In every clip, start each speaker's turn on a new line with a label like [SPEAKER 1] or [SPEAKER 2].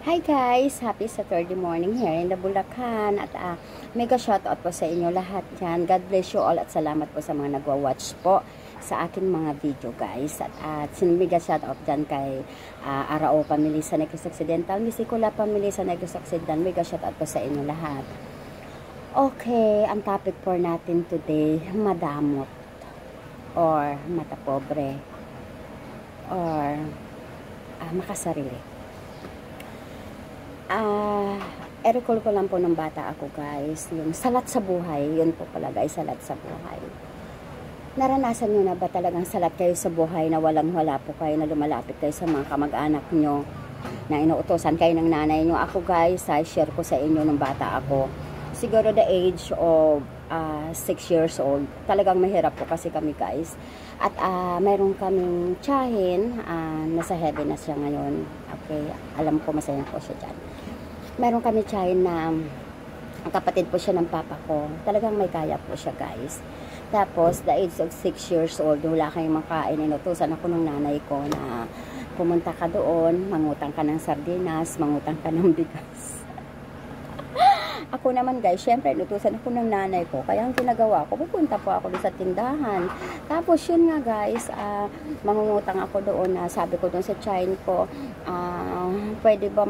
[SPEAKER 1] Hi guys! Happy Saturday morning here in the Bulacan. At mega shoutout po sa inyo lahat dyan. God bless you all at salamat po sa mga nagwa-watch po sa aking mga video guys. At mega shoutout dyan kay Arao Family sa Negros Occidental, Misikula Family sa Negros Occidental. Mega shoutout po sa inyo lahat. Okay, ang topic for natin today, madamot or mata pobre or makasarili. I-recall ko lang po ng bata ako guys, yung salat sa buhay, yun po pala guys, salat sa buhay. Naranasan nyo na ba talagang salat kayo sa buhay na walang-wala po kayo, na lumalapit kayo sa mga kamag-anak nyo, na inuutosan kayo ng nanay nyo? Ako guys, I-share ko sa inyo ng bata ako. Siguro the age of 6 years old, talagang mahirap po kasi kami guys. At mayroon kaming tiyahin, nasa heaven na siya ngayon. Okay, alam ko masaya po siya dyan. Mayroon kami tiyahin na kapatid po siya ng papa ko. Talagang may kaya po siya guys. Tapos, the age of 6 years old, wala kayong makain. Inutusan ako ng nanay ko na pumunta ka doon, mangutang ka ng sardinas, mangutang ka ng bigas. Ako naman guys, syempre inutusan ako ng nanay ko. Kaya ang ginagawa ko, pupunta po ako sa tindahan. Tapos yun nga guys, mangungutang ako doon. Sabi ko doon sa tiyahin ko, pwede ba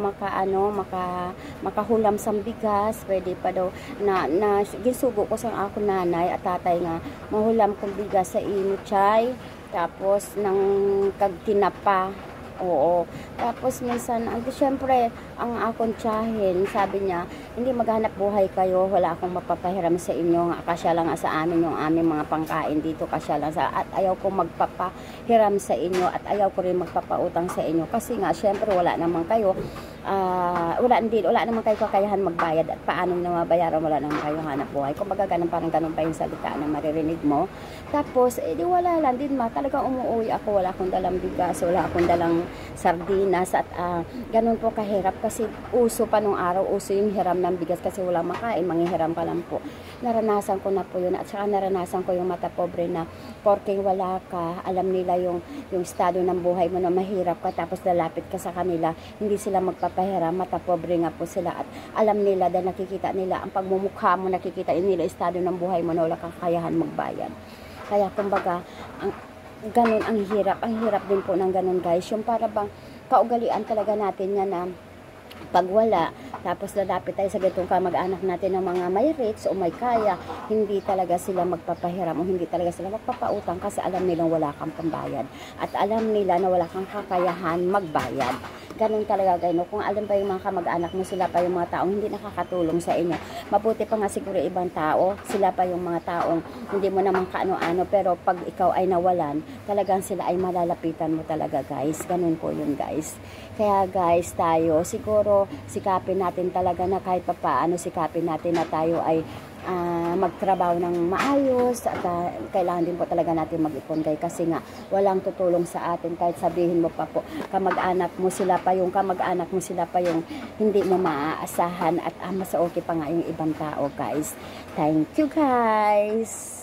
[SPEAKER 1] makahulam sa bigas? Pwede pa daw na gisugo ko sa ako nanay at tatay nga mahulam kong bigas sa imo chay. Tapos nang kagtinapa. Oo. Tapos minsan, siyempre, ang akong tiyahin, sabi niya, hindi maghanap buhay kayo, wala akong mapapahiram sa inyo, kasya lang sa amin yung aming mga pangkain dito, kasya lang at ayaw ko magpapahiram sa inyo, at ayaw ko rin magpapautang sa inyo, kasi nga, siyempre, wala naman kayo, wala naman kayo kakayahan magbayad, at paano na mabayaran, wala naman kayo hanap buhay. Kung baga, parang ganun pa yung salita na maririnig mo. Tapos, di wala lang din talagang umuwi ako, wala akong dalang bigas, wala akong dalang sardinas, at ganun po kahirap kasi uso pa nung araw, uso yung hiram ng bigas kasi wala makain, manghihiram ka lang po. Naranasan ko na po yun, at saka naranasan ko yung mata pobre na porke wala ka, alam nila yung estado ng buhay mo na mahirap ka, tapos lalapit ka sa kanila, hindi sila magpapahiram, mata pobre nga po sila, at alam nila dahil nakikita nila ang pagmumukha mo, nakikita nila estado ng buhay mo na wala kang kakayahan magbayad. Kaya kumbaga, ganun ang hirap din po ng ganun guys, yung para bang kaugalian talaga natin yan na pag wala, tapos lalapit tayo sa ganitong kamag-anak natin ng mga may rates o may kaya, hindi talaga sila magpapahiram o hindi talaga sila magpapautang kasi alam nilang wala kang pambayad at alam nila na wala kang kakayahan magbayad. Ganun talaga guys, no? Kung alam pa yung mga kamag-anak mo, sila pa yung mga taong hindi nakakatulong sa inyo. Mabuti pa nga siguro ibang tao, sila pa yung mga taong hindi mo naman kaano-ano, pero pag ikaw ay nawalan, talagang sila ay malalapitan mo talaga guys. Ganun po yun guys. Kaya guys, tayo siguro sikapin natin talaga na kahit pa paano, sikapin natin na tayo ay magtrabaho ng maayos, at kailangan din po talaga natin mag-ipon guys, kasi nga walang tutulong sa atin kahit sabihin mo pa po kamag-anak mo, sila pa yung hindi mo maaasahan, at mas okay pa nga yung ibang tao guys. Thank you guys.